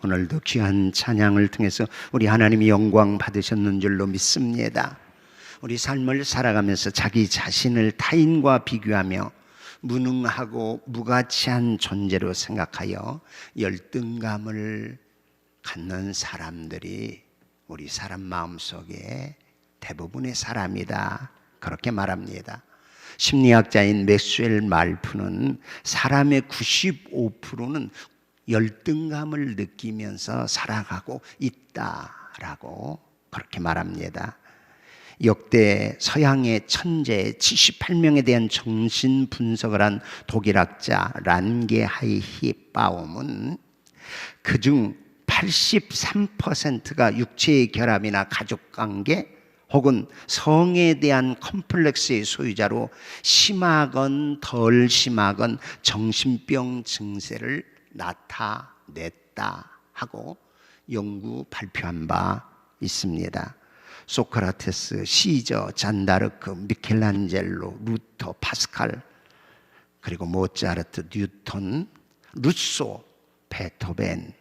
오늘도 귀한 찬양을 통해서 우리 하나님이 영광 받으셨는 줄로 믿습니다. 우리 삶을 살아가면서 자기 자신을 타인과 비교하며 무능하고 무가치한 존재로 생각하여 열등감을 갖는 사람들이 우리 사람 마음속에 대부분의 사람이다, 그렇게 말합니다. 심리학자인 맥스웰 말프는 사람의 95%는 열등감을 느끼면서 살아가고 있다라고 그렇게 말합니다. 역대 서양의 천재 78명에 대한 정신 분석을 한 독일학자 란게 하이히바움은 그중 83%가 육체의 결함이나 가족관계 혹은 성에 대한 컴플렉스의 소유자로 심하건 덜 심하건 정신병 증세를 나타냈다 하고 연구 발표한 바 있습니다. 소크라테스, 시저, 잔다르크, 미켈란젤로, 루터, 파스칼, 그리고 모차르트, 뉴턴, 루소, 베토벤,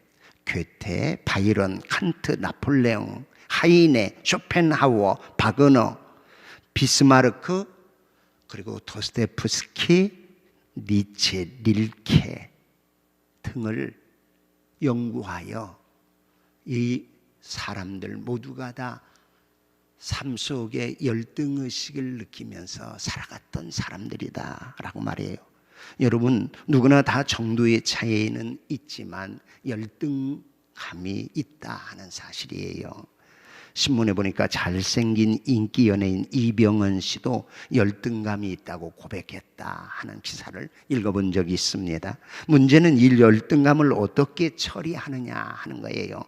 괴테, 바이런, 칸트, 나폴레옹, 하이네, 쇼펜하우어, 바그너, 비스마르크, 그리고 도스토옙스키, 니체, 릴케 등을 연구하여 이 사람들 모두가 다 삶 속에 열등의식을 느끼면서 살아갔던 사람들이다 라고 말해요. 여러분, 누구나 다 정도의 차이는 있지만 열등감이 있다 하는 사실이에요. 신문에 보니까 잘생긴 인기 연예인 이병헌 씨도 열등감이 있다고 고백했다 하는 기사를 읽어본 적이 있습니다. 문제는 이 열등감을 어떻게 처리하느냐 하는 거예요.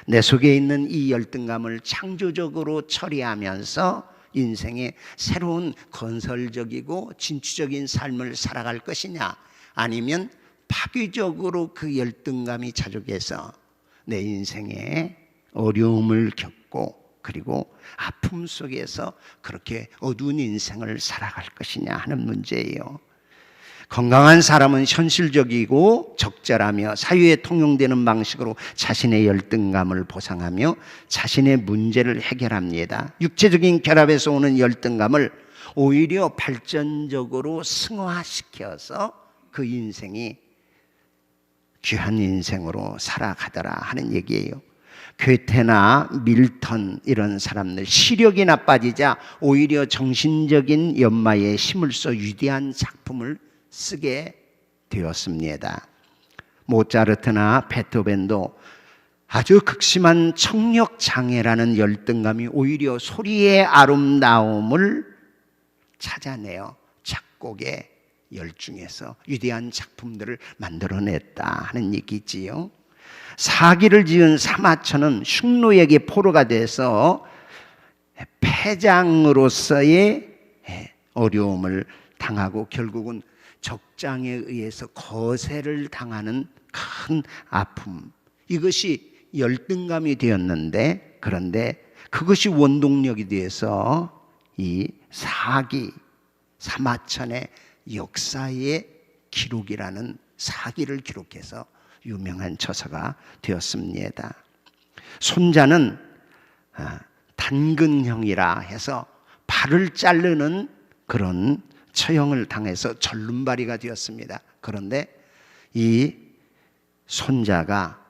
내 속에 있는 이 열등감을 창조적으로 처리하면서 인생의 새로운 건설적이고 진취적인 삶을 살아갈 것이냐, 아니면 파괴적으로 그 열등감이 자족해서 내 인생에 어려움을 겪고 그리고 아픔 속에서 그렇게 어두운 인생을 살아갈 것이냐 하는 문제예요. 건강한 사람은 현실적이고 적절하며 사회에 통용되는 방식으로 자신의 열등감을 보상하며 자신의 문제를 해결합니다. 육체적인 결합에서 오는 열등감을 오히려 발전적으로 승화시켜서 그 인생이 귀한 인생으로 살아가더라 하는 얘기예요. 괴테나 밀턴 이런 사람들 시력이 나빠지자 오히려 정신적인 연마에 힘을 써 위대한 작품을 쓰게 되었습니다. 모차르트나 베토벤도 아주 극심한 청력장애라는 열등감이 오히려 소리의 아름다움을 찾아내어 작곡에 열중해서 위대한 작품들을 만들어냈다 하는 얘기지요. 사기를 지은 사마천은 흉노에게 포로가 돼서 패장으로서의 어려움을 당하고 결국은 적장에 의해서 거세를 당하는 큰 아픔, 이것이 열등감이 되었는데, 그런데 그것이 원동력이 되어서 이 사기, 사마천의 역사의 기록이라는 사기를 기록해서 유명한 저서가 되었습니다. 손자는 단근형이라 해서 발을 자르는 그런 처형을 당해서 절름발이가 되었습니다. 그런데 이 손자가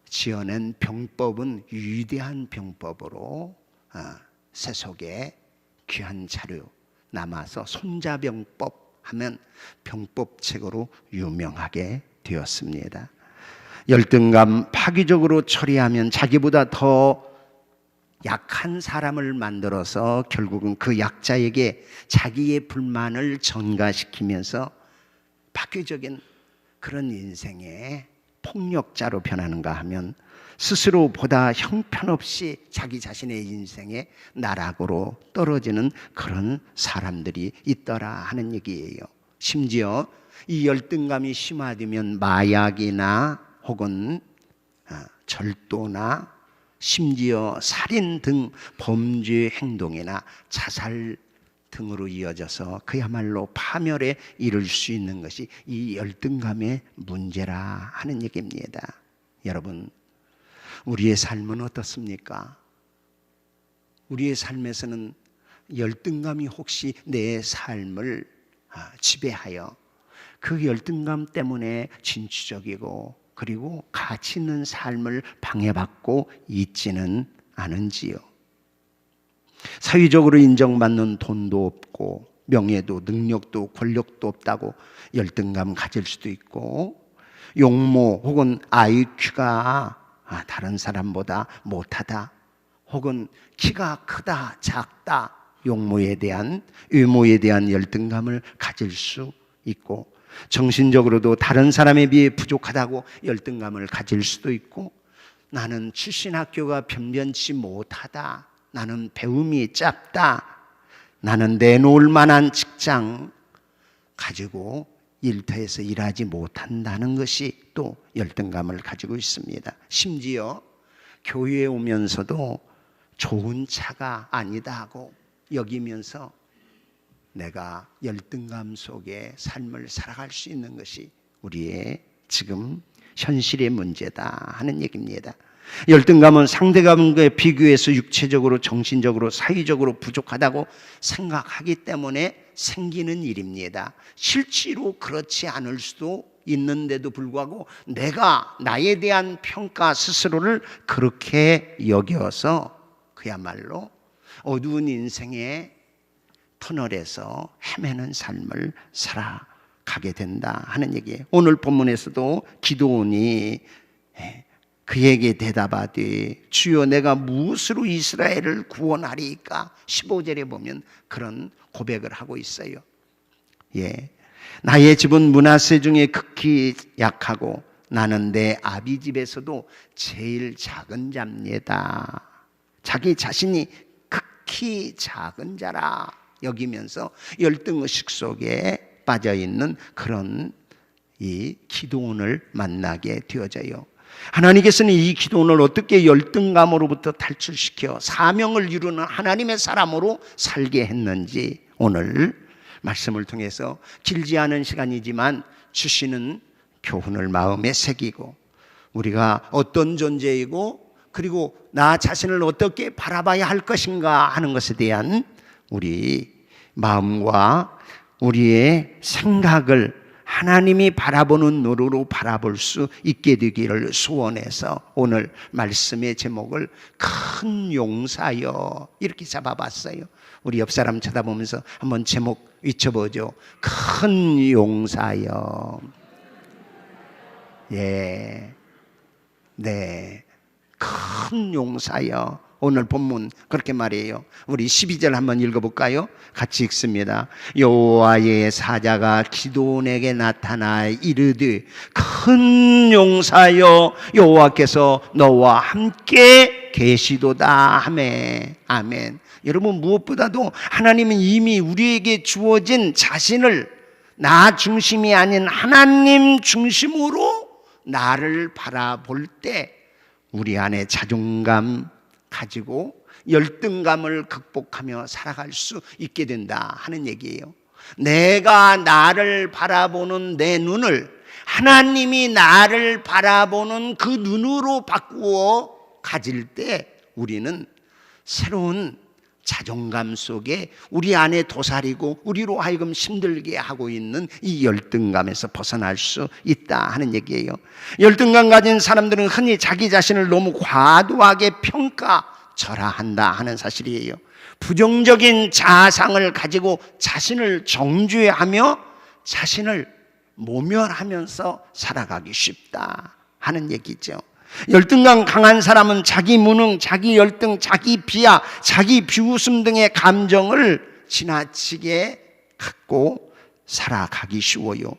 지어낸 병법은 위대한 병법으로 세속에 귀한 자료 남아서 손자병법 하면 병법책으로 유명하게 되었습니다. 열등감 파괴적으로 처리하면 자기보다 더 약한 사람을 만들어서 결국은 그 약자에게 자기의 불만을 전가시키면서 파괴적인 그런 인생의 폭력자로 변하는가 하면 스스로 보다 형편없이 자기 자신의 인생의 나락으로 떨어지는 그런 사람들이 있더라 하는 얘기예요. 심지어 이 열등감이 심화되면 마약이나 혹은 절도나 심지어 살인 등 범죄 행동이나 자살 등으로 이어져서 그야말로 파멸에 이를 수 있는 것이 이 열등감의 문제라 하는 얘기입니다. 여러분, 우리의 삶은 어떻습니까? 우리의 삶에서는 열등감이 혹시 내 삶을 지배하여 그 열등감 때문에 진취적이고 그리고 가치 있는 삶을 방해받고 있지는 않은지요? 사회적으로 인정받는 돈도 없고 명예도 능력도 권력도 없다고 열등감 가질 수도 있고, 용모 혹은 IQ가 다른 사람보다 못하다, 혹은 키가 크다 작다, 용모에 대한 외모에 대한 열등감을 가질 수 있고, 정신적으로도 다른 사람에 비해 부족하다고 열등감을 가질 수도 있고, 나는 출신 학교가 변변치 못하다, 나는 배움이 짧다, 나는 내놓을 만한 직장 가지고 일터에서 일하지 못한다는 것이 또 열등감을 가지고 있습니다. 심지어 교회에 오면서도 좋은 차가 아니다 하고 여기면서 내가 열등감 속에 삶을 살아갈 수 있는 것이 우리의 지금 현실의 문제다 하는 얘기입니다. 열등감은 상대방과 비교해서 육체적으로, 정신적으로, 사회적으로 부족하다고 생각하기 때문에 생기는 일입니다. 실제로 그렇지 않을 수도 있는데도 불구하고 내가 나에 대한 평가 스스로를 그렇게 여겨서 그야말로 어두운 인생의 터널에서 헤매는 삶을 살아가게 된다 하는 얘기예요. 오늘 본문에서도 기드온이 그에게 대답하되 주여 내가 무엇으로 이스라엘을 구원하리이까? 15절에 보면 그런 고백을 하고 있어요. 나의 집은 므낫세 중에 극히 약하고 나는 내 아비 집에서도 제일 작은 자입니다. 자기 자신이 극히 작은 자라 여기면서 열등의식 속에 빠져있는 그런 이 기드온을 만나게 되어져요. 하나님께서는 이 기드온을 어떻게 열등감으로부터 탈출시켜 사명을 이루는 하나님의 사람으로 살게 했는지 오늘 말씀을 통해서 길지 않은 시간이지만 주시는 교훈을 마음에 새기고, 우리가 어떤 존재이고 그리고 나 자신을 어떻게 바라봐야 할 것인가 하는 것에 대한 우리 마음과 우리의 생각을 하나님이 바라보는 눈으로 바라볼 수 있게 되기를 소원해서 오늘 말씀의 제목을 큰 용사여 이렇게 잡아봤어요. 우리 옆 사람 쳐다보면서 한번 제목 외쳐보죠. 큰 용사여. 네, 큰 용사여. 오늘 본문 그렇게 말해요. 우리 12절 한번 읽어볼까요? 같이 읽습니다. 여호와의 사자가 기드온에게 나타나 이르되 큰 용사여 여호와께서 너와 함께 계시도다 하매. 아멘. 여러분, 무엇보다도 하나님은 이미 우리에게 주어진 자신을 나 중심이 아닌 하나님 중심으로 나를 바라볼 때 우리 안에 자존감 가지고 열등감을 극복하며 살아갈 수 있게 된다 하는 얘기예요. 내가 나를 바라보는 내 눈을 하나님이 나를 바라보는 그 눈으로 바꾸어 가질 때 우리는 새로운 자존감 속에 우리 안에 도사리고 우리로 하여금 힘들게 하고 있는 이 열등감에서 벗어날 수 있다 하는 얘기예요. 열등감 가진 사람들은 흔히 자기 자신을 너무 과도하게 평가절하한다 하는 사실이에요. 부정적인 자아상을 가지고 자신을 정죄하며 자신을 모멸하면서 살아가기 쉽다 하는 얘기죠. 열등감 강한 사람은 자기 무능, 자기 열등, 자기 비하, 자기 비웃음 등의 감정을 지나치게 갖고 살아가기 쉬워요.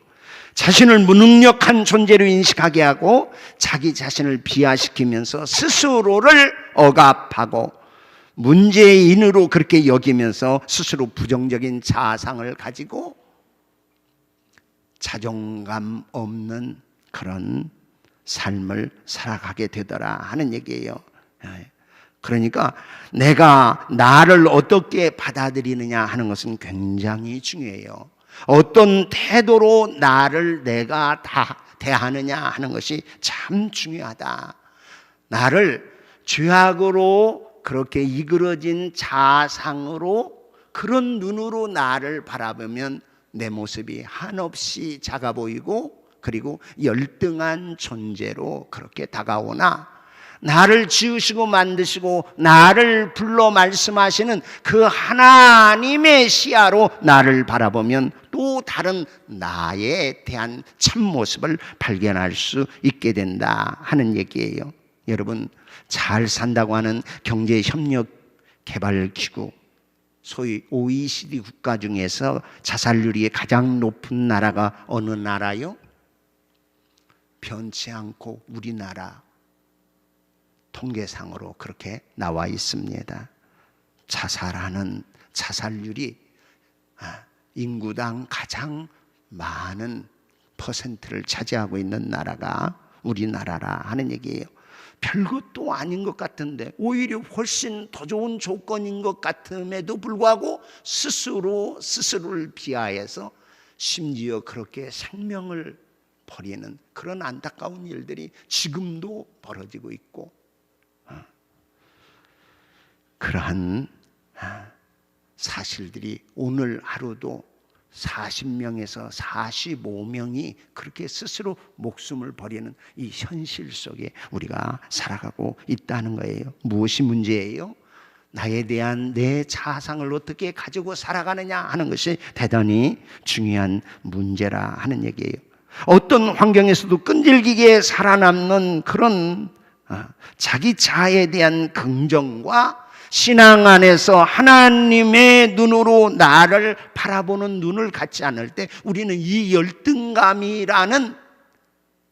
자신을 무능력한 존재로 인식하게 하고 자기 자신을 비하시키면서 스스로를 억압하고 문제인으로 그렇게 여기면서 스스로 부정적인 자아상을 가지고 자존감 없는 그런 삶을 살아가게 되더라 하는 얘기예요. 그러니까 내가 나를 어떻게 받아들이느냐 하는 것은 굉장히 중요해요. 어떤 태도로 나를 내가 다 대하느냐 하는 것이 참 중요하다. 나를 죄악으로 그렇게 이그러진 자상으로 그런 눈으로 나를 바라보면 내 모습이 한없이 작아 보이고 그리고 열등한 존재로 그렇게 다가오나 나를 지으시고 만드시고 나를 불러 말씀하시는 그 하나님의 시야로 나를 바라보면 또 다른 나에 대한 참모습을 발견할 수 있게 된다 하는 얘기예요. 여러분, 잘 산다고 하는 경제협력개발기구, 소위 OECD 국가 중에서 자살률이 가장 높은 나라가 어느 나라요? 변치 않고 우리나라 통계상으로 그렇게 나와 있습니다. 자살률이 인구당 가장 많은 퍼센트를 차지하고 있는 나라가 우리나라라 하는 얘기예요. 별것도 아닌 것 같은데 오히려 훨씬 더 좋은 조건인 것 같음에도 불구하고 스스로를 비하해서 심지어 그렇게 생명을 버리는 그런 안타까운 일들이 지금도 벌어지고 있고, 그러한 사실들이 오늘 하루도 40명에서 45명이 그렇게 스스로 목숨을 버리는 이 현실 속에 우리가 살아가고 있다는 거예요. 무엇이 문제예요? 나에 대한 내 자상을 어떻게 가지고 살아가느냐 하는 것이 대단히 중요한 문제라 하는 얘기예요. 어떤 환경에서도 끈질기게 살아남는 그런 자기 자아에 대한 긍정과 신앙 안에서 하나님의 눈으로 나를 바라보는 눈을 갖지 않을 때 우리는 이 열등감이라는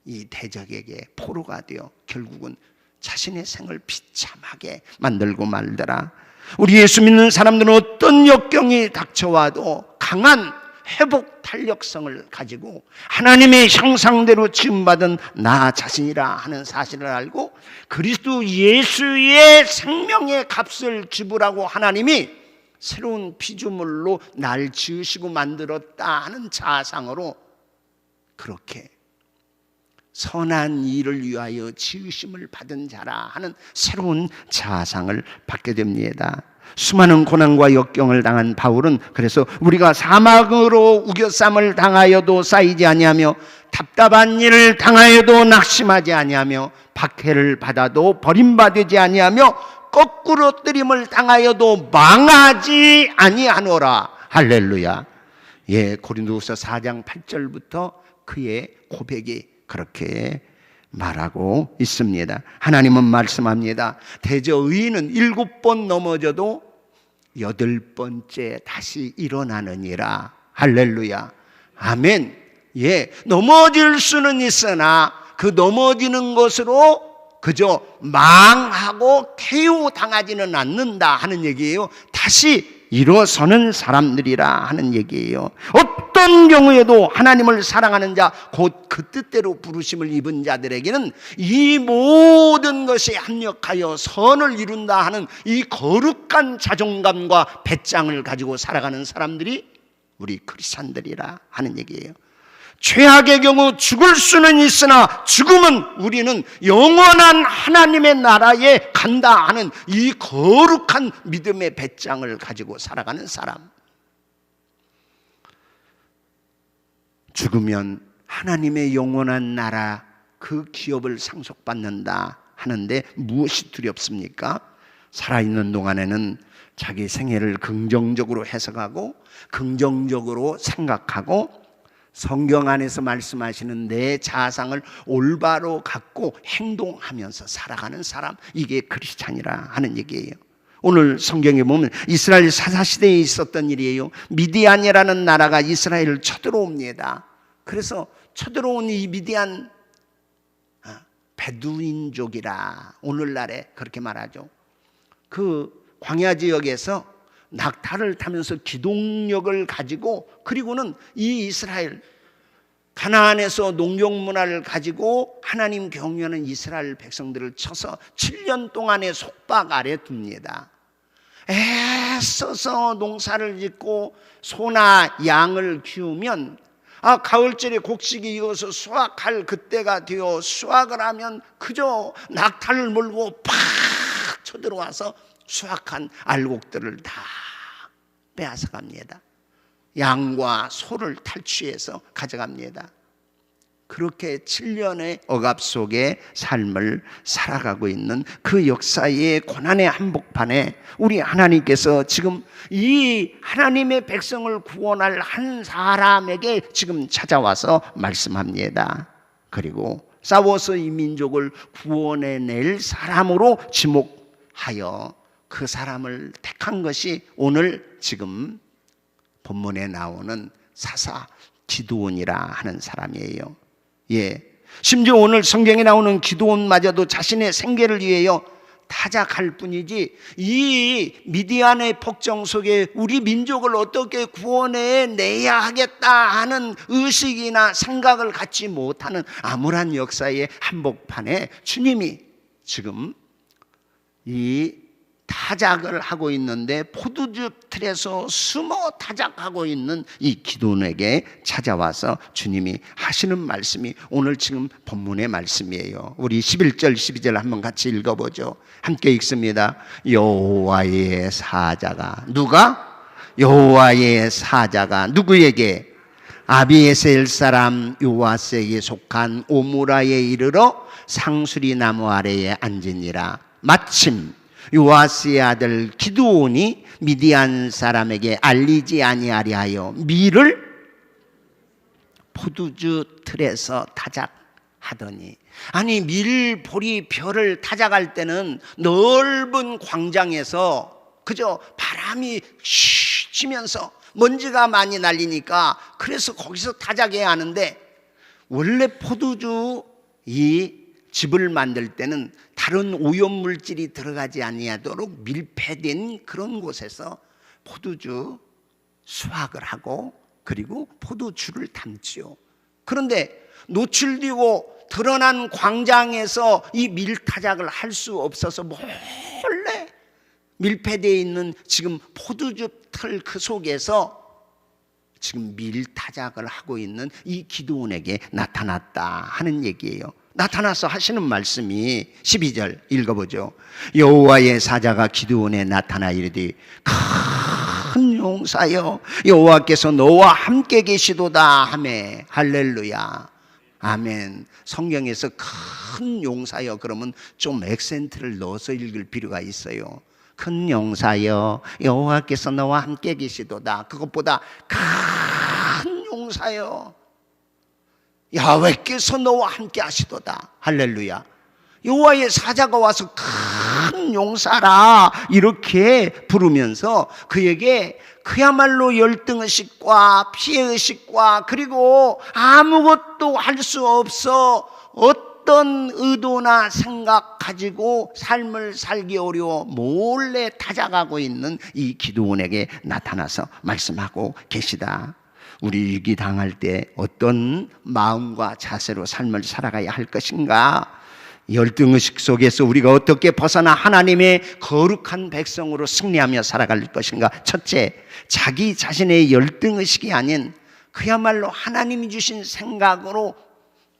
이 대적에게 포로가 되어 결국은 자신의 생을 비참하게 만들고 말더라. 우리 예수 믿는 사람들은 어떤 역경이 닥쳐와도 강한 회복 탄력성을 가지고 하나님의 형상대로 지음받은 나 자신이라 하는 사실을 알고 그리스도 예수의 생명의 값을 지불하고 하나님이 새로운 피조물로 날 지으시고 만들었다 하는 자상으로 그렇게 선한 일을 위하여 지으심을 받은 자라 하는 새로운 자상을 받게 됩니다. 수많은 고난과 역경을 당한 바울은 그래서 우리가 사막으로 우겨쌈을 당하여도 쌓이지 아니하며 답답한 일을 당하여도 낙심하지 아니하며 박해를 받아도 버림받지 아니하며 거꾸로 뜨림을 당하여도 망하지 아니하노라. 할렐루야. 예, 고린도후서 4장 8절부터 그의 고백이 그렇게 말하고 있습니다. 하나님은 말씀합니다. 대저 의인은 7번 넘어져도 8번째 다시 일어나느니라. 할렐루야. 아멘. 예, 넘어질 수는 있으나 그 넘어지는 것으로 그저 망하고 KO 당하지는 않는다 하는 얘기예요. 다시 일어서는 사람들이라 하는 얘기예요. 어떤 경우에도 하나님을 사랑하는 자, 곧 그 뜻대로 부르심을 입은 자들에게는 이 모든 것이 합력하여 선을 이룬다 하는 이 거룩한 자존감과 배짱을 가지고 살아가는 사람들이 우리 크리스찬들이라 하는 얘기예요. 최악의 경우 죽을 수는 있으나 죽음은 우리는 영원한 하나님의 나라에 간다 하는 이 거룩한 믿음의 배짱을 가지고 살아가는 사람. 죽으면 하나님의 영원한 나라 그 기업을 상속받는다 하는데 무엇이 두렵습니까? 살아있는 동안에는 자기 생애를 긍정적으로 해석하고 긍정적으로 생각하고 성경 안에서 말씀하시는 내 자상을 올바로 갖고 행동하면서 살아가는 사람, 이게 크리스찬이라 하는 얘기예요. 오늘 성경에 보면 이스라엘 사사시대에 있었던 일이에요. 미디안이라는 나라가 이스라엘을 쳐들어옵니다. 그래서 쳐들어온 이 미디안 베두인족이라 오늘날에 그렇게 말하죠. 그 광야 지역에서 낙타를 타면서 기동력을 가지고 그리고는 이 이스라엘 가나안에서 농경 문화를 가지고 하나님 경외하는 이스라엘 백성들을 쳐서 7년 동안의 속박 아래 둡니다. 애써서 농사를 짓고 소나 양을 키우면 가을철에 곡식이 익어서 수확할 그때가 되어 수확을 하면 그저 낙타를 몰고 팍 쳐들어와서 수확한 알곡들을 다 빼앗아 갑니다. 양과 소를 탈취해서 가져갑니다. 그렇게 7년의 억압 속에 삶을 살아가고 있는 그 역사의 고난의 한복판에 우리 하나님께서 지금 이 하나님의 백성을 구원할 한 사람에게 지금 찾아와서 말씀합니다. 그리고 싸워서 이 민족을 구원해낼 사람으로 지목하여 그 사람을 택한 것이 오늘 지금 본문에 나오는 사사 기드온이라 하는 사람이에요. 심지어 오늘 성경에 나오는 기드온마저도 자신의 생계를 위하여 타작할 뿐이지 이 미디안의 폭정 속에 우리 민족을 어떻게 구원해내야 하겠다 하는 의식이나 생각을 갖지 못하는 암울한 역사의 한복판에 주님이 지금 이 타작을 하고 있는데 포도즙 틀에서 숨어 타작하고 있는 이 기드온에게 찾아와서 주님이 하시는 말씀이 오늘 지금 본문의 말씀이에요. 우리 11절 12절 한번 같이 읽어보죠. 함께 읽습니다. 여호와의 사자가 누가? 여호와의 사자가 누구에게? 아비에셀 사람 요아스에게 속한 오므라에 이르러 상수리 나무 아래에 앉으니라. 마침 요아스의 아들 기드온이 미디안 사람에게 알리지 아니하리 하여 밀을 포도주 틀에서 타작하더니, 아니 밀보리 벼를 타작할 때는 넓은 광장에서 그저 바람이 쉬 치면서 먼지가 많이 날리니까 그래서 거기서 타작해야 하는데, 원래 포도주 이 즙을 만들 때는 다른 오염물질이 들어가지 아니하도록 밀폐된 그런 곳에서 포도주 수확을 하고 그리고 포도주를 담지요. 그런데 노출되고 드러난 광장에서 이 밀타작을 할 수 없어서 몰래 밀폐되어 있는 지금 포도주 틀 그 속에서 지금 밀타작을 하고 있는 이 기드온에게 나타났다 하는 얘기예요. 나타나서 하시는 말씀이 12절 읽어보죠. 여호와의 사자가 기드온에 나타나 이르되 큰 용사여 여호와께서 너와 함께 계시도다 하매. 할렐루야, 아멘. 성경에서 큰 용사여 그러면 좀 액센트를 넣어서 읽을 필요가 있어요. 큰 용사여 여호와께서 너와 함께 계시도다. 그것보다 큰 용사여 야훼께서 너와 함께 하시도다. 할렐루야. 여호와의 사자가 와서 큰 용사라 이렇게 부르면서 그에게 그야말로 열등의식과 피해의식과 그리고 아무것도 할 수 없어 어떤 의도나 생각 가지고 삶을 살기 어려워 몰래 타작하고 있는 이 기드온에게 나타나서 말씀하고 계시다. 우리 위기 당할 때 어떤 마음과 자세로 삶을 살아가야 할 것인가? 열등의식 속에서 우리가 어떻게 벗어나 하나님의 거룩한 백성으로 승리하며 살아갈 것인가? 첫째, 자기 자신의 열등의식이 아닌 그야말로 하나님이 주신 생각으로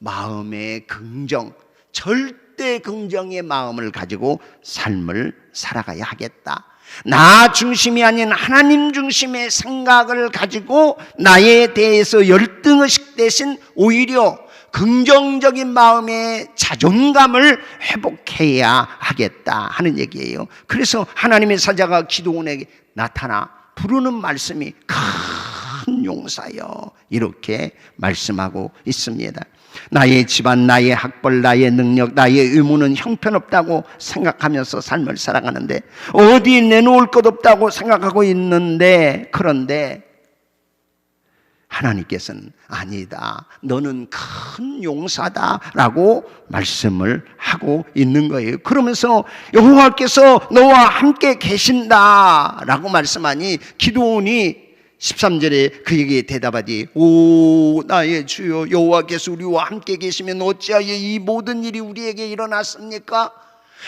마음의 긍정, 절대 긍정의 마음을 가지고 삶을 살아가야 하겠다. 나 중심이 아닌 하나님 중심의 생각을 가지고 나에 대해서 열등의식 대신 오히려 긍정적인 마음의 자존감을 회복해야 하겠다 하는 얘기예요. 그래서 하나님의 사자가 기드온에게 나타나 부르는 말씀이 큰 용사여 이렇게 말씀하고 있습니다. 나의 집안, 나의 학벌, 나의 능력, 나의 의무는 형편없다고 생각하면서 삶을 살아가는데, 어디 내놓을 것 없다고 생각하고 있는데, 그런데 하나님께서는 아니다, 너는 큰 용사다라고 말씀을 하고 있는 거예요. 그러면서 여호와께서 너와 함께 계신다라고 말씀하니 기드온이 13절에 그에게 대답하되 오 나의 주여 여호와께서 우리와 함께 계시면 어찌하여 이 모든 일이 우리에게 일어났습니까?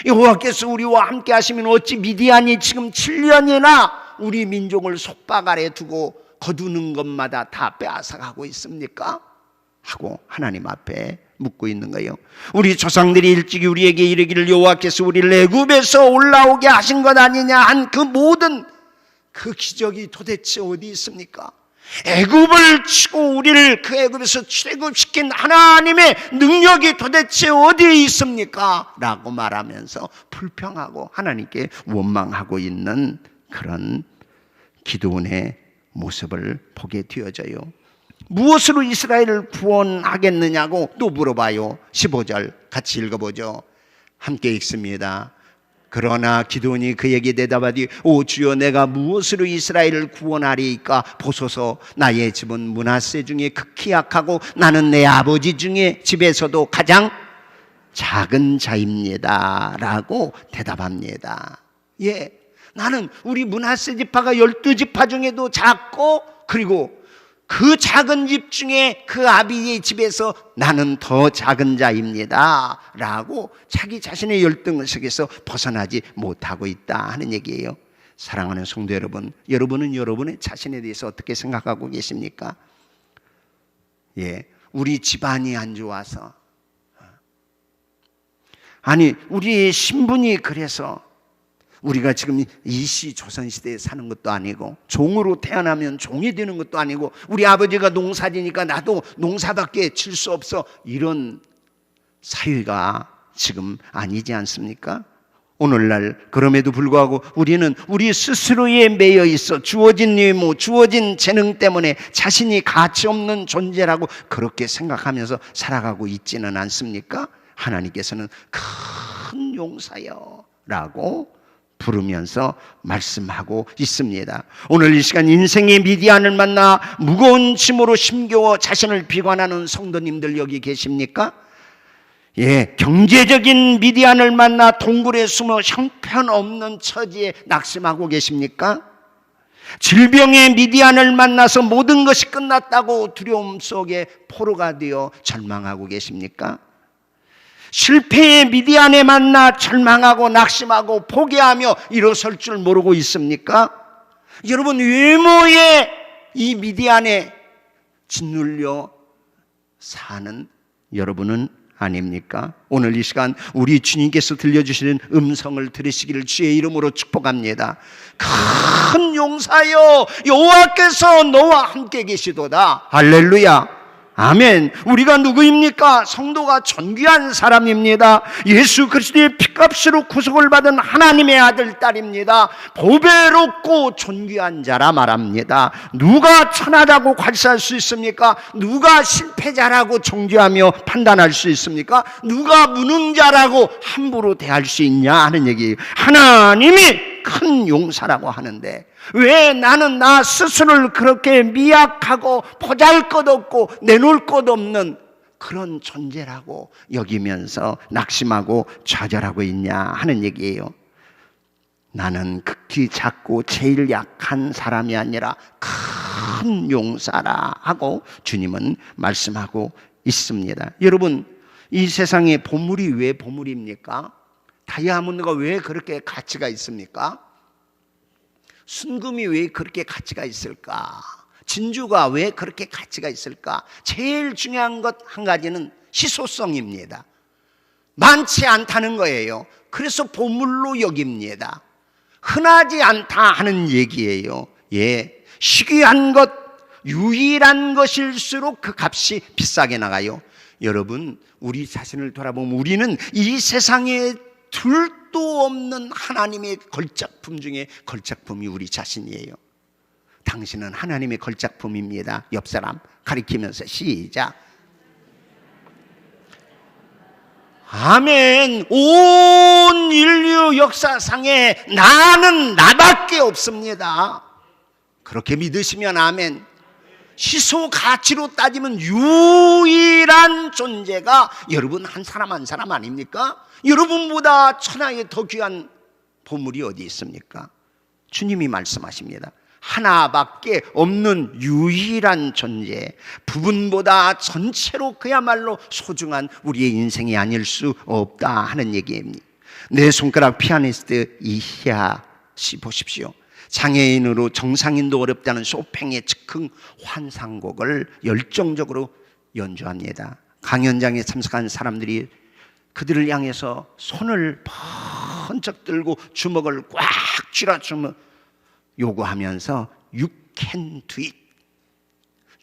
여호와께서 우리와 함께 하시면 어찌 미디안이 지금 7년이나 우리 민족을 속박 아래 두고 거두는 것마다 다 빼앗아가고 있습니까? 하고 하나님 앞에 묻고 있는 거예요. 우리 조상들이 일찍이 우리에게 이르기를 여호와께서 우리를 애굽에서 올라오게 하신 것 아니냐 한 그 모든 그 기적이 도대체 어디 있습니까? 애굽을 치고 우리를 그 애굽에서 출애굽시킨 하나님의 능력이 도대체 어디에 있습니까? 라고 말하면서 불평하고 하나님께 원망하고 있는 그런 기드온의 모습을 보게 되어져요. 무엇으로 이스라엘을 구원하겠느냐고 또 물어봐요. 15절 같이 읽어보죠. 함께 읽습니다. 그러나 기드온이 그에게 대답하되 오 주여 내가 무엇으로 이스라엘을 구원하리이까? 보소서 나의 집은 므낫세 중에 극히 약하고 나는 내 아버지 중에 집에서도 가장 작은 자입니다 라고 대답합니다. 예, 나는 우리 므낫세 지파가 12지파 중에도 작고 그리고 그 작은 집 중에 그 아비의 집에서 나는 더 작은 자입니다 라고 자기 자신의 열등의식에서 벗어나지 못하고 있다 하는 얘기예요. 사랑하는 성도 여러분, 여러분은 여러분의 자신에 대해서 어떻게 생각하고 계십니까? 예, 우리 집안이 안 좋아서, 아니 우리의 신분이 그래서 우리가 지금 이 조선시대에 사는 것도 아니고 종으로 태어나면 종이 되는 것도 아니고 우리 아버지가 농사지니까 나도 농사밖에 칠 수 없어, 이런 사회가 지금 아니지 않습니까? 오늘날 그럼에도 불구하고 우리는 우리 스스로에 매여 있어 주어진 의무, 주어진 재능 때문에 자신이 가치 없는 존재라고 그렇게 생각하면서 살아가고 있지는 않습니까? 하나님께서는 큰 용사여 라고 부르면서 말씀하고 있습니다. 오늘 이 시간 인생의 미디안을 만나 무거운 짐으로 힘겨워 자신을 비관하는 성도님들 여기 계십니까? 예, 경제적인 미디안을 만나 동굴에 숨어 형편없는 처지에 낙심하고 계십니까? 질병의 미디안을 만나서 모든 것이 끝났다고 두려움 속에 포로가 되어 절망하고 계십니까? 실패의 미디안에 만나 절망하고 낙심하고 포기하며 일어설 줄 모르고 있습니까? 여러분, 외모의 이 미디안에 짓눌려 사는 여러분은 아닙니까? 오늘 이 시간 우리 주님께서 들려주시는 음성을 들으시기를 주의 이름으로 축복합니다. 큰 용사여 여호와께서 너와 함께 계시도다. 할렐루야. 아멘. 우리가 누구입니까? 성도가 존귀한 사람입니다. 예수 그리스도의 피값으로 구속을 받은 하나님의 아들, 딸입니다. 보배롭고 존귀한 자라 말합니다. 누가 천하라고 관시할 수 있습니까? 누가 실패자라고 정죄하며 판단할 수 있습니까? 누가 무능자라고 함부로 대할 수 있냐 하는 얘기예요. 하나님이 큰 용사라고 하는데 왜 나는 나 스스로를 그렇게 미약하고 보잘것없고 내놓을 것 없는 그런 존재라고 여기면서 낙심하고 좌절하고 있냐 하는 얘기예요. 나는 극히 작고 제일 약한 사람이 아니라 큰 용사라 하고 주님은 말씀하고 있습니다. 여러분, 이 세상에 보물이 왜 보물입니까? 다이아몬드가 왜 그렇게 가치가 있습니까? 순금이 왜 그렇게 가치가 있을까? 진주가 왜 그렇게 가치가 있을까? 제일 중요한 것 한 가지는 희소성입니다. 많지 않다는 거예요. 그래서 보물로 여깁니다. 흔하지 않다 하는 얘기예요. 예, 희귀한 것, 유일한 것일수록 그 값이 비싸게 나가요. 여러분, 우리 자신을 돌아보면 우리는 이 세상에 둘도 없는 하나님의 걸작품 중에 걸작품이 우리 자신이에요. 당신은 하나님의 걸작품입니다. 옆 사람 가리키면서 시작. 아멘. 온 인류 역사상에 나는 나밖에 없습니다. 그렇게 믿으시면 아멘. 희소 가치로 따지면 유일한 존재가 여러분 한 사람 한 사람 아닙니까? 여러분보다 천하에 더 귀한 보물이 어디 있습니까? 주님이 말씀하십니다. 하나밖에 없는 유일한 존재, 부분보다 전체로 그야말로 소중한 우리의 인생이 아닐 수 없다 하는 얘기입니다. 내 손가락 피아니스트 이희아 씨 보십시오. 장애인으로 정상인도 어렵다는 쇼팽의 즉흥 환상곡을 열정적으로 연주합니다. 강연장에 참석한 사람들이 그들을 향해서 손을 번쩍 들고 주먹을 꽉 쥐라 요구하면서 You can do it.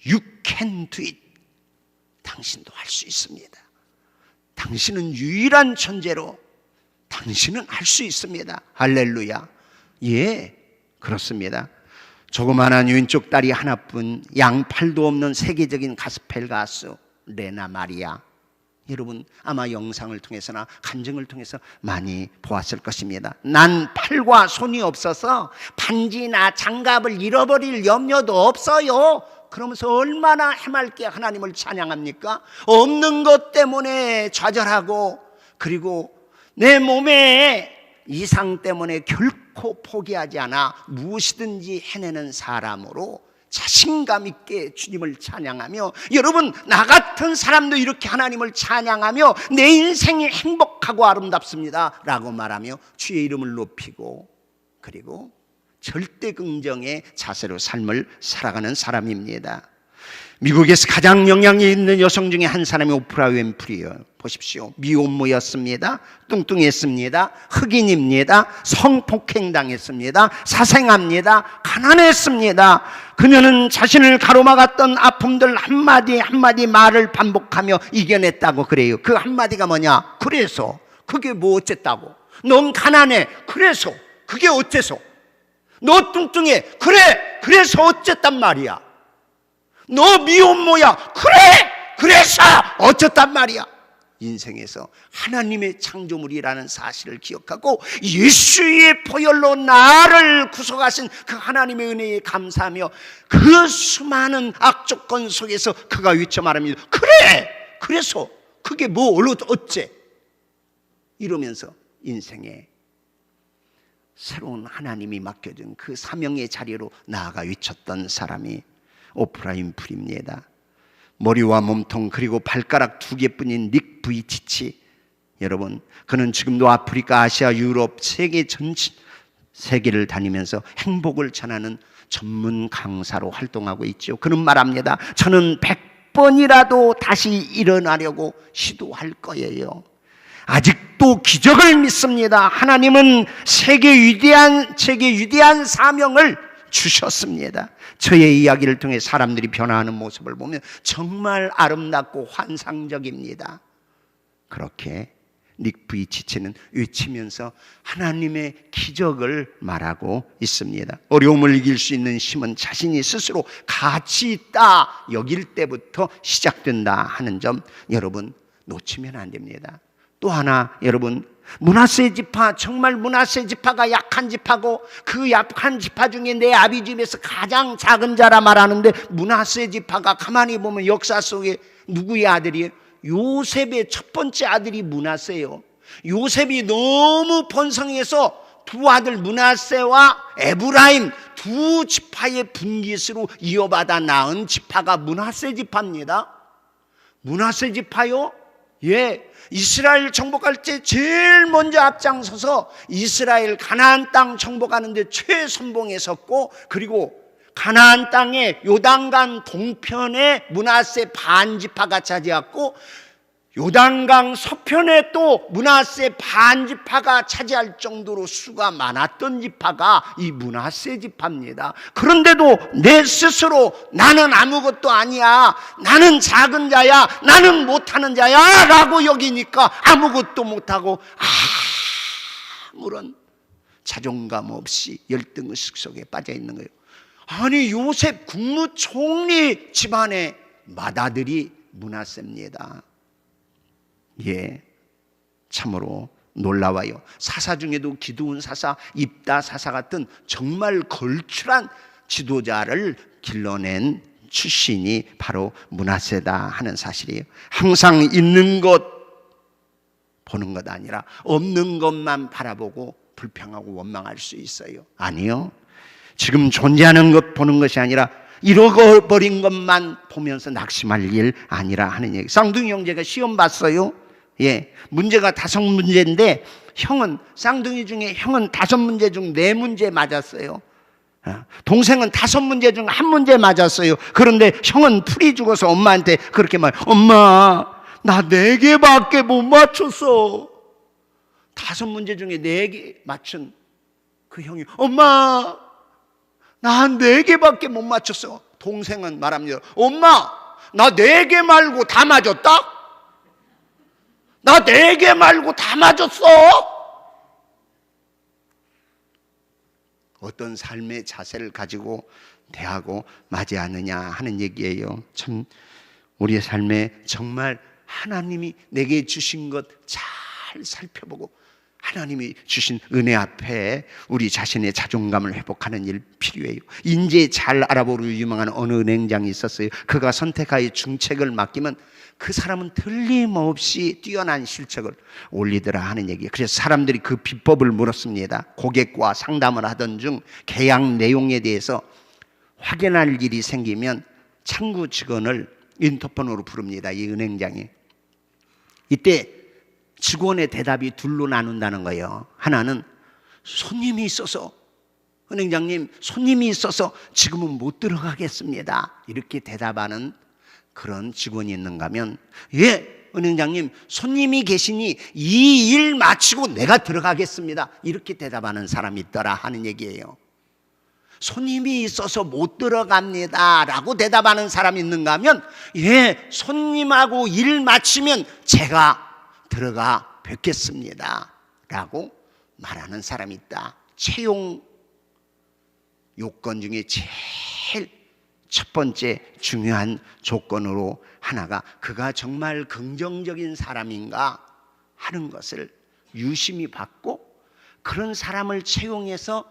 You can do it. 당신도 할 수 있습니다. 당신은 유일한 존재로 당신은 할 수 있습니다. 할렐루야. 예, 그렇습니다. 조그마한 왼쪽 다리 하나뿐 양팔도 없는 세계적인 가스펠 가수 레나 마리아, 여러분 아마 영상을 통해서나 간증을 통해서 많이 보았을 것입니다. 난 팔과 손이 없어서 반지나 장갑을 잃어버릴 염려도 없어요. 그러면서 얼마나 해맑게 하나님을 찬양합니까? 없는 것 때문에 좌절하고, 그리고 내 몸의 이상 때문에 결코 포기하지 않아 무엇이든지 해내는 사람으로 자신감 있게 주님을 찬양하며, 여러분 나 같은 사람도 이렇게 하나님을 찬양하며 내 인생이 행복하고 아름답습니다 라고 말하며 주의 이름을 높이고, 그리고 절대 긍정의 자세로 삶을 살아가는 사람입니다. 미국에서 가장 영향이 있는 여성 중에 한 사람이 오프라 윈프리예요. 보십시오. 미혼모였습니다. 뚱뚱했습니다. 흑인입니다. 성폭행당했습니다. 사생합니다. 가난했습니다. 그녀는 자신을 가로막았던 아픔들 한마디 한마디 말을 반복하며 이겨냈다고 그래요. 그 한마디가 뭐냐? 그래서 그게 뭐 어쨌다고? 넌 가난해. 그래서 그게 어째서? 너 뚱뚱해. 그래. 그래서 어쨌단 말이야. 너 미혼모야. 그래. 그래서 어쨌단 말이야. 인생에서 하나님의 창조물이라는 사실을 기억하고 예수의 보혈로 나를 구속하신 그 하나님의 은혜에 감사하며 그 수많은 악조건 속에서 그가 외쳐 말합니다. 그래. 그래서 그게 뭐 어째? 이러면서 인생에 새로운 하나님이 맡겨준 그 사명의 자리로 나아가 외쳤던 사람이 오프라 윈프리입니다. 머리와 몸통 그리고 발가락 2개뿐인 닉 부이치치, 여러분 그는 지금도 아프리카, 아시아, 유럽, 세계를 다니면서 행복을 전하는 전문 강사로 활동하고 있죠. 그는 말합니다. 저는 100번이라도 다시 일어나려고 시도할 거예요. 아직도 기적을 믿습니다. 하나님은 세계 위대한 사명을 주셨습니다. 저의 이야기를 통해 사람들이 변화하는 모습을 보면 정말 아름답고 환상적입니다. 그렇게 닉 부이치치는 외치면서 하나님의 기적을 말하고 있습니다. 어려움을 이길 수 있는 힘은 자신이 스스로 가치 있다 여길 때부터 시작된다 하는 점 여러분 놓치면 안 됩니다. 또 하나, 여러분 므낫세 지파, 정말 므낫세 지파가 약한 지파고 그 약한 지파 중에 내 아비 집에서 가장 작은 자라 말하는데 므낫세 지파가 가만히 보면 역사 속에 누구의 아들이에요? 요셉의 첫 번째 아들이 므낫세예요. 요셉이 너무 번성해서 두 아들 므낫세와 에브라임 두 지파의 분깃으로 이어받아 낳은 지파가 므낫세 지파입니다. 므낫세 지파요? 예, 이스라엘 정복할 때 제일 먼저 앞장서서 이스라엘 가나안 땅 정복하는데 최선봉에 섰고, 그리고 가나안 땅의 요단강 동편에 므낫세 반지파가 차지했고 요단강 서편에 또 므낫세 반지파가 차지할 정도로 수가 많았던 지파가 이 므낫세 지파입니다. 그런데도 내 스스로 나는 아무것도 아니야, 나는 작은 자야, 나는 못하는 자야 라고 여기니까 아무것도 못하고 아무런 자존감 없이 열등의식 속에 빠져 있는 거예요. 아니 요셉 국무총리 집안의 맏아들이 므낫세입니다. 예, 참으로 놀라워요. 사사 중에도 기드온 사사, 입다 사사 같은 정말 걸출한 지도자를 길러낸 출신이 바로 므낫세다 하는 사실이에요. 항상 있는 것 보는 것 아니라 없는 것만 바라보고 불평하고 원망할 수 있어요. 아니요, 지금 존재하는 것 보는 것이 아니라 잃어버린 것만 보면서 낙심할 일 아니라 하는 얘기. 쌍둥이 형제가 시험 봤어요. 예, 문제가 5문제인데 쌍둥이 중에 형은 5문제 중 4문제 맞았어요. 동생은 5문제 중 1문제 맞았어요. 그런데 형은 풀이 죽어서 엄마한테 그렇게 말, 엄마, 나 4개밖에 못 맞췄어. 5문제 중에 4개 맞춘 그 형이, 엄마, 나 4개밖에 못 맞췄어. 동생은 말합니다. 엄마, 나 4개 말고 다 맞았다? 나 4개 말고 다 맞았어? 어떤 삶의 자세를 가지고 대하고 맞이하느냐 하는 얘기예요. 참 우리의 삶에 정말 하나님이 내게 주신 것 잘 살펴보고 하나님이 주신 은혜 앞에 우리 자신의 자존감을 회복하는 일 필요해요. 인재 잘 알아보로 유명한 어느 은행장이 있었어요. 그가 선택하여 중책을 맡기면 그 사람은 틀림없이 뛰어난 실적을 올리더라 하는 얘기예요. 그래서 사람들이 그 비법을 물었습니다. 고객과 상담을 하던 중 계약 내용에 대해서 확인할 일이 생기면 창구 직원을 인터폰으로 부릅니다. 이 은행장이. 이때 직원의 대답이 둘로 나눈다는 거예요. 하나는 손님이 있어서, 은행장님 손님이 있어서 지금은 못 들어가겠습니다, 이렇게 대답하는 그런 직원이 있는가 하면, 예, 은행장님 손님이 계시니 이 일 마치고 내가 들어가겠습니다, 이렇게 대답하는 사람이 있더라 하는 얘기예요. 손님이 있어서 못 들어갑니다 라고 대답하는 사람이 있는가 하면, 예, 손님하고 일 마치면 제가 들어가 뵙겠습니다 라고 말하는 사람이 있다. 채용 요건 중에 제일 첫 번째 중요한 조건으로 하나가 그가 정말 긍정적인 사람인가 하는 것을 유심히 받고, 그런 사람을 채용해서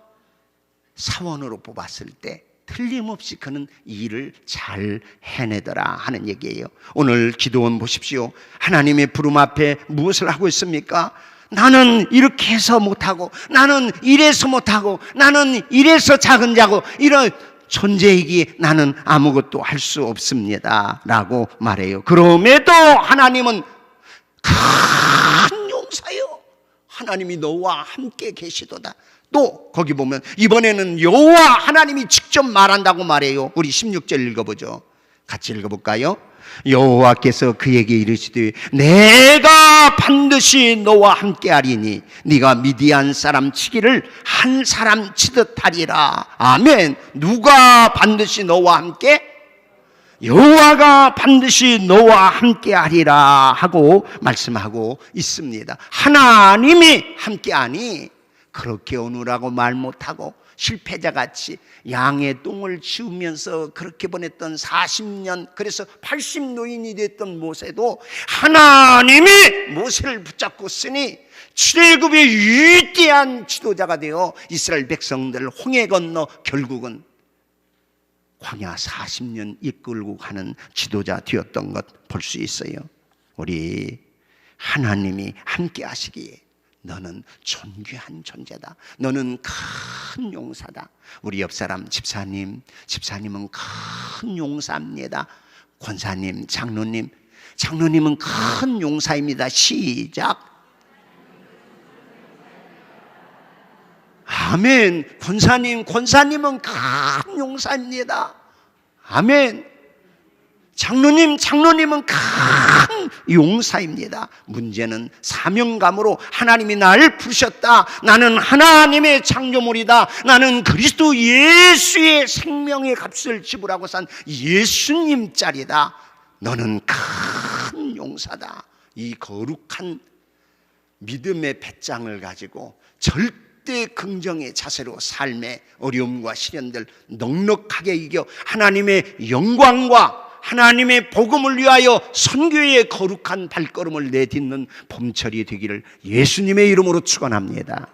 사원으로 뽑았을 때 틀림없이 그는 이 일을 잘 해내더라 하는 얘기예요. 오늘 기도원 보십시오. 하나님의 부름 앞에 무엇을 하고 있습니까? 나는 이렇게 해서 못하고, 나는 이래서 못하고, 나는 이래서 작은 자고, 이런 존재이기에 나는 아무것도 할 수 없습니다 라고 말해요. 그럼에도 하나님은 큰 용사요, 하나님이 너와 함께 계시도다. 또 거기 보면 이번에는 여호와 하나님이 직접 말한다고 말해요. 우리 16절 읽어보죠. 같이 읽어볼까요? 여호와께서 그에게 이르시되 내가 반드시 너와 함께하리니 네가 미디안 사람 치기를 한 사람 치듯 하리라. 아멘. 누가 반드시 너와 함께? 여호와가 반드시 너와 함께하리라 하고 말씀하고 있습니다. 하나님이 함께하니 그렇게 오느라고 말 못하고 실패자같이 양의 똥을 치우면서 그렇게 보냈던 40년, 그래서 80노인이 됐던 모세도 하나님이 모세를 붙잡고 쓰니 출애굽의 위대한 지도자가 되어 이스라엘 백성들을 홍해 건너 결국은 광야 40년 이끌고 가는 지도자 되었던 것 볼 수 있어요. 우리 하나님이 함께 하시기에 너는 존귀한 존재다, 너는 큰 용사다. 우리 옆 사람 집사님은 큰 용사입니다. 권사님, 장로님은 큰 용사입니다. 시작. 아멘. 권사님은 큰 용사입니다. 아멘. 장로님은 큰 용사입니다. 문제는 사명감으로 하나님이 나를 부르셨다, 나는 하나님의 창조물이다, 나는 그리스도 예수의 생명의 값을 지불하고 산 예수님 짤이다, 너는 큰 용사다. 이 거룩한 믿음의 배짱을 가지고 절대 긍정의 자세로 삶의 어려움과 시련들 넉넉하게 이겨 하나님의 영광과 하나님의 복음을 위하여 선교의 거룩한 발걸음을 내딛는 봄철이 되기를 예수님의 이름으로 축원합니다.